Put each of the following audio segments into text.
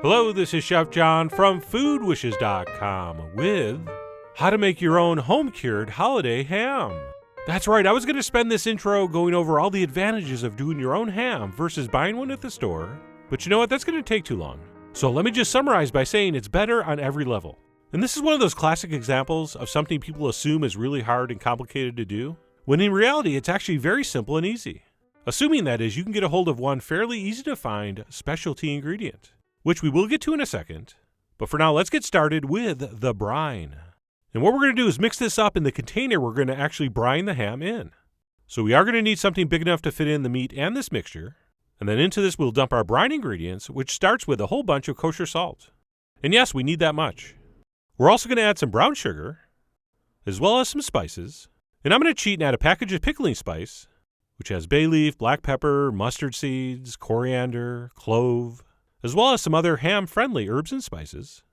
Hello, this is Chef John from foodwishes.com with how to make your own home-cured holiday ham. That's right, I was going to spend this intro going over all the advantages of doing your own ham versus buying one at the store, but you know what, that's going to take too long. So let me just summarize by saying it's better on every level. And this is one of those classic examples of something people assume is really hard and complicated to do, when in reality it's actually very simple and easy. Assuming that is, you can get a hold of one fairly easy to find specialty ingredient, which we will get to in a second. But for now, let's get started with the brine. And what we're going to do is mix this up in the container we're going to actually brine the ham in. So we are going to need something big enough to fit in the meat and this mixture. And then into this we'll dump our brine ingredients, which starts with a whole bunch of kosher salt. And yes, we need that much. We're also going to add some brown sugar, as well as some spices. And I'm going to cheat and add a package of pickling spice, which has bay leaf, black pepper, mustard seeds, coriander, clove, as well as some other ham-friendly herbs and spices.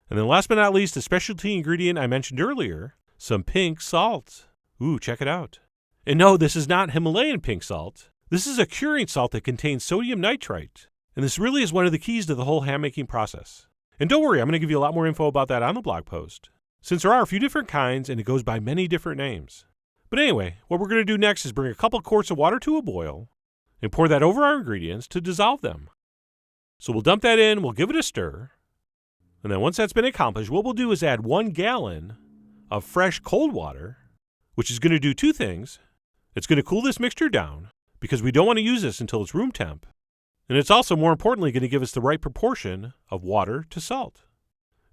And then last but not least, the specialty ingredient I mentioned earlier, some pink salt. Ooh, check it out. And no, this is not Himalayan pink salt. This is a curing salt that contains sodium nitrite. And this really is one of the keys to the whole ham-making process. And don't worry, I'm going to give you a lot more info about that on the blog post, since there are a few different kinds and it goes by many different names. But anyway, what we're going to do next is bring a couple quarts of water to a boil and pour that over our ingredients to dissolve them. So we'll dump that in, we'll give it a stir, and then once that's been accomplished, what we'll do is add 1 gallon of fresh cold water, which is going to do two things. It's going to cool this mixture down, because we don't want to use this until it's room temp, and it's also more importantly going to give us the right proportion of water to salt.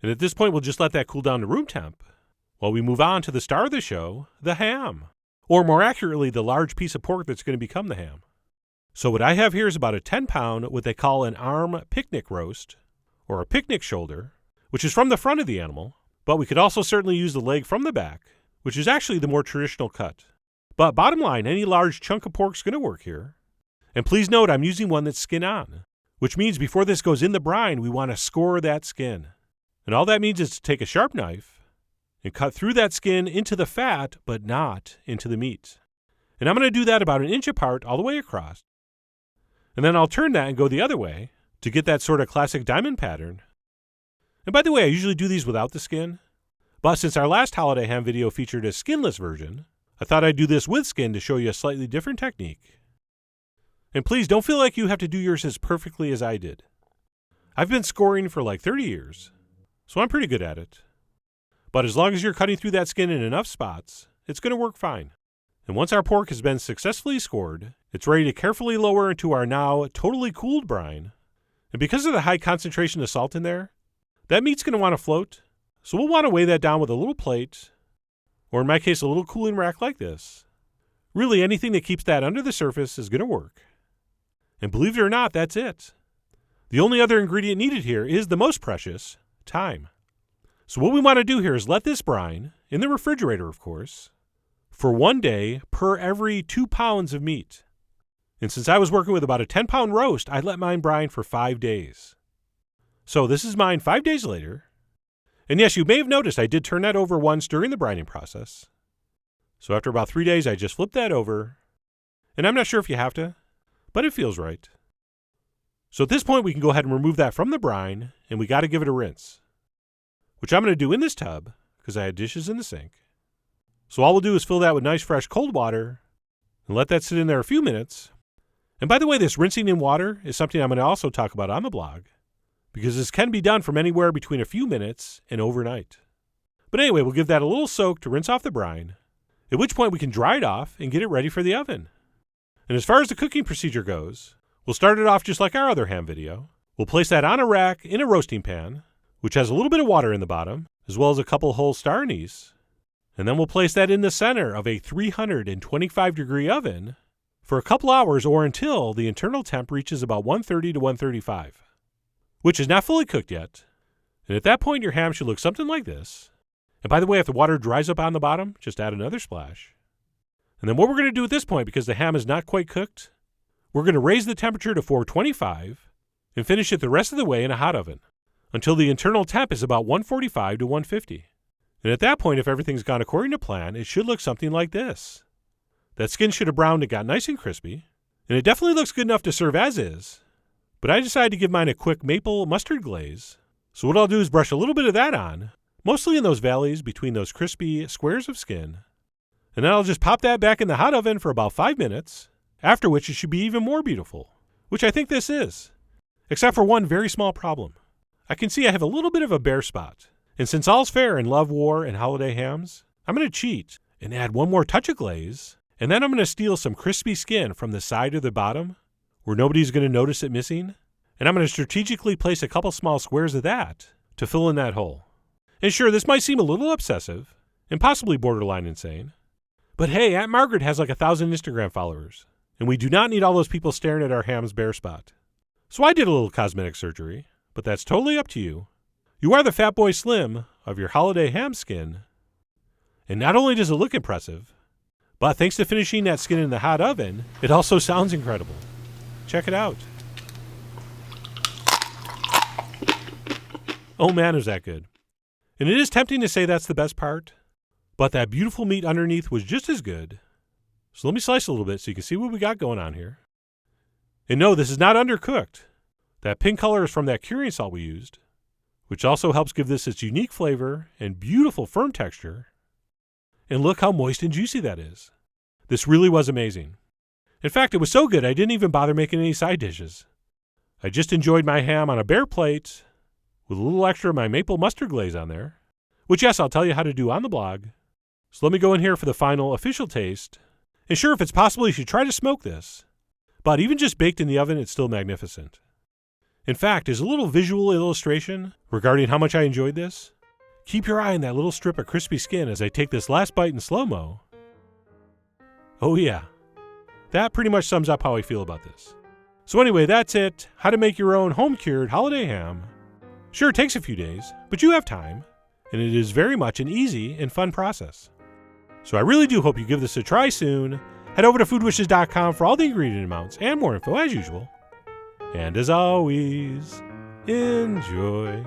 And at this point, we'll just let that cool down to room temp, while we move on to the star of the show, the ham, or more accurately, the large piece of pork that's going to become the ham. So what I have here is about a 10-pound, what they call an arm picnic roast, or a picnic shoulder, which is from the front of the animal, but we could also certainly use the leg from the back, which is actually the more traditional cut. But bottom line, any large chunk of pork is going to work here. And please note, I'm using one that's skin on, which means before this goes in the brine, we want to score that skin. And all that means is to take a sharp knife and cut through that skin into the fat, but not into the meat. And I'm going to do that about 1 inch apart all the way across. And then I'll turn that and go the other way to get that sort of classic diamond pattern. And by the way, I usually do these without the skin, but since our last holiday ham video featured a skinless version, I thought I'd do this with skin to show you a slightly different technique. And please don't feel like you have to do yours as perfectly as I did. I've been scoring for like 30 years, so I'm pretty good at it. But as long as you're cutting through that skin in enough spots, it's going to work fine. And once our pork has been successfully scored, it's ready to carefully lower into our now totally cooled brine. And because of the high concentration of salt in there, that meat's going to want to float. So we'll want to weigh that down with a little plate, or in my case, a little cooling rack like this. Really, anything that keeps that under the surface is going to work. And believe it or not, that's it. The only other ingredient needed here is the most precious, time. So what we want to do here is let this brine, in the refrigerator of course, for 1 day per every 2 pounds of meat. And since I was working with about a 10-pound roast, I let mine brine for 5 days. So this is mine 5 days later. And yes, you may have noticed I did turn that over once during the brining process. So after about 3 days, I just flipped that over. And I'm not sure if you have to, but it feels right. So at this point, we can go ahead and remove that from the brine, and we got to give it a rinse, which I'm going to do in this tub because I had dishes in the sink. So all we'll do is fill that with nice fresh cold water and let that sit in there a few minutes. And by the way, this rinsing in water is something I'm going to also talk about on the blog, because this can be done from anywhere between a few minutes and overnight. But anyway, we'll give that a little soak to rinse off the brine, at which point we can dry it off and get it ready for the oven. And as far as the cooking procedure goes, we'll start it off just like our other ham video. We'll place that on a rack in a roasting pan, which has a little bit of water in the bottom, as well as a couple whole star anise. And then we'll place that in the center of a 325-degree oven for a couple hours or until the internal temp reaches about 130 to 135, which is not fully cooked yet. And at that point, your ham should look something like this. And by the way, if the water dries up on the bottom, just add another splash. And then what we're going to do at this point, because the ham is not quite cooked, we're going to raise the temperature to 425 and finish it the rest of the way in a hot oven until the internal temp is about 145 to 150. And at that point, if everything's gone according to plan, it should look something like this. That skin should have browned and got nice and crispy, and it definitely looks good enough to serve as is, but I decided to give mine a quick maple mustard glaze. So what I'll do is brush a little bit of that on, mostly in those valleys between those crispy squares of skin. And then I'll just pop that back in the hot oven for about 5 minutes, after which it should be even more beautiful, which I think this is. Except for one very small problem. I can see I have a little bit of a bare spot. And since all's fair in love, war, and holiday hams, I'm going to cheat and add one more touch of glaze, and then I'm going to steal some crispy skin from the side or the bottom, where nobody's going to notice it missing, and I'm going to strategically place a couple small squares of that to fill in that hole. And sure, this might seem a little obsessive, and possibly borderline insane, but hey, Aunt Margaret has like 1,000 Instagram followers, and we do not need all those people staring at our ham's bare spot. So I did a little cosmetic surgery, but that's totally up to you. You are the Fat Boy Slim of your holiday ham skin, and not only does it look impressive, but thanks to finishing that skin in the hot oven, it also sounds incredible. Check it out. Oh man, is that good. And it is tempting to say that's the best part, but that beautiful meat underneath was just as good. So let me slice a little bit so you can see what we got going on here. And no, this is not undercooked. That pink color is from that curing salt we used, which also helps give this its unique flavor and beautiful firm texture. And look how moist and juicy that is. This really was amazing. In fact, it was so good I didn't even bother making any side dishes. I just enjoyed my ham on a bare plate with a little extra of my maple mustard glaze on there, which yes, I'll tell you how to do on the blog. So let me go in here for the final official taste. And sure, if it's possible, you should try to smoke this. But even just baked in the oven, it's still magnificent. In fact, as a little visual illustration regarding how much I enjoyed this, keep your eye on that little strip of crispy skin as I take this last bite in slow-mo. Oh yeah, that pretty much sums up how I feel about this. So anyway, that's it. How to make your own home-cured holiday ham. Sure, it takes a few days, but you have time, and it is very much an easy and fun process. So I really do hope you give this a try soon. Head over to foodwishes.com for all the ingredient amounts and more info as usual. And as always, enjoy.